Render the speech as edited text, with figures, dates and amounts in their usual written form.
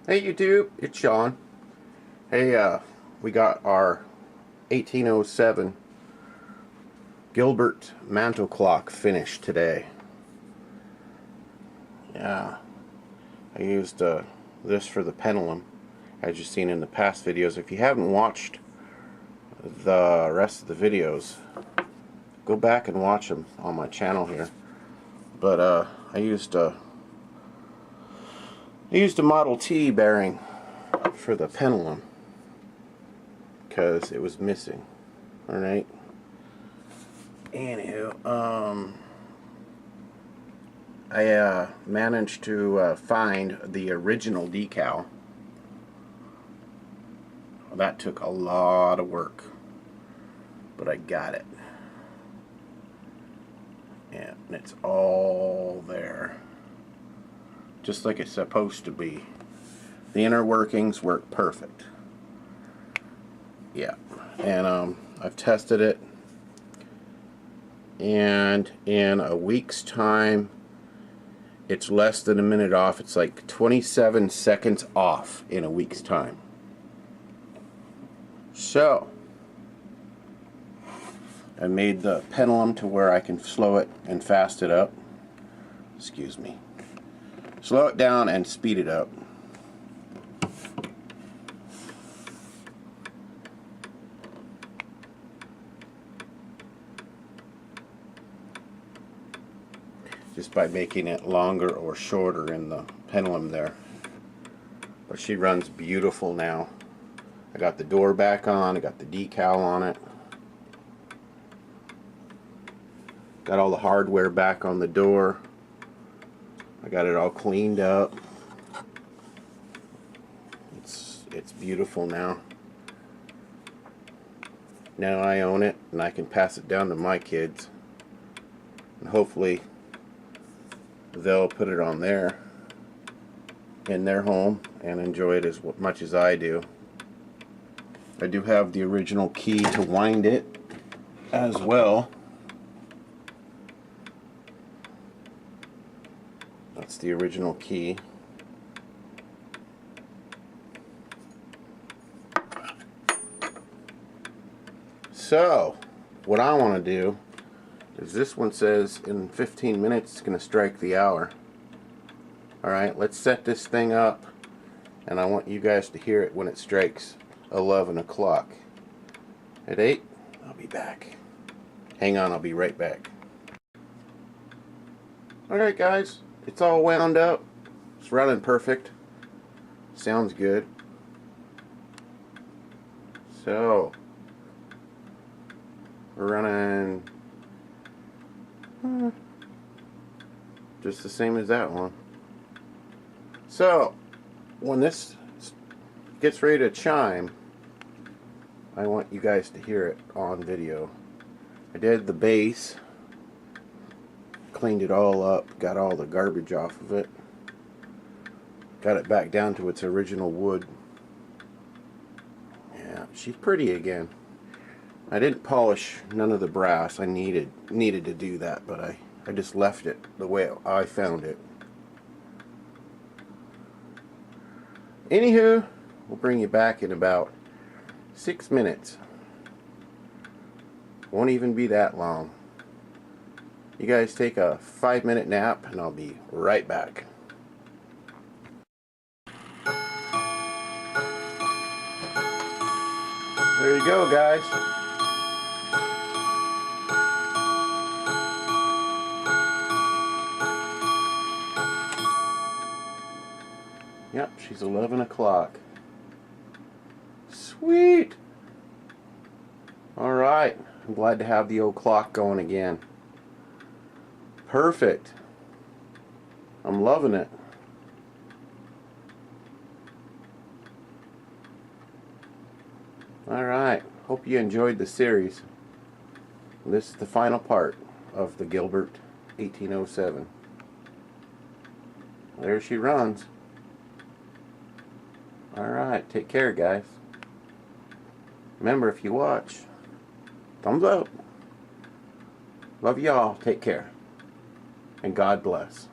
Hey YouTube, it's Sean. Hey, we got our 1807 Gilbert mantle clock finished today. Yeah, I used this for the pendulum, as you've seen in the past videos. If you haven't watched the rest of the videos, go back and watch them on my channel here. But I used a Model T bearing for the pendulum because it was missing. Alright. Anywho, I managed to find the original decal. That took a lot of work, but I got it. And it's all there, just like it's supposed to be. The inner workings work perfect. Yeah, and I've tested it, and in a week's time it's less than a minute off. It's like 27 seconds off in a week's time. So I made the pendulum to where I can slow it and fast it up. Excuse me. Slow it down and speed it up. Just by making it longer or shorter in the pendulum there. But she runs beautiful now. I got the door back on, I got the decal on it. Got all the hardware back on the door. I got it all cleaned up. It's beautiful now. Now I own it and I can pass it down to my kids. And hopefully they'll put it on there in their home and enjoy it as much as I do. I do have the original key to wind it as well. That's the original key. So, what I want to do is, this one says in 15 minutes it's going to strike the hour. Alright, let's set this thing up, and I want you guys to hear it when it strikes 11 o'clock. At 8, I'll be back. Hang on, I'll be right back. Alright guys, it's all wound up. It's running perfect. Sounds good. So, we're running just the same as that one. So, when this gets ready to chime, I want you guys to hear it on video. I did the bass, cleaned it all up, got all the garbage off of it, got it back down to its original wood. Yeah, she's pretty again. I didn't polish none of the brass. I needed to do that, but I just left it the way I found it. Anywho, we'll bring you back in about 6 minutes. Won't even be that long. You guys take a 5-minute nap and I'll be right back. There you go, guys. Yep, she's 11 o'clock. Sweet! Alright, I'm glad to have the old clock going again. Perfect. I'm loving it. Alright, hope you enjoyed the series. This is the final part of the Gilbert 1807. There she runs. Alright, take care guys. Remember, if you watch, thumbs up. Love y'all. Take care. And God bless.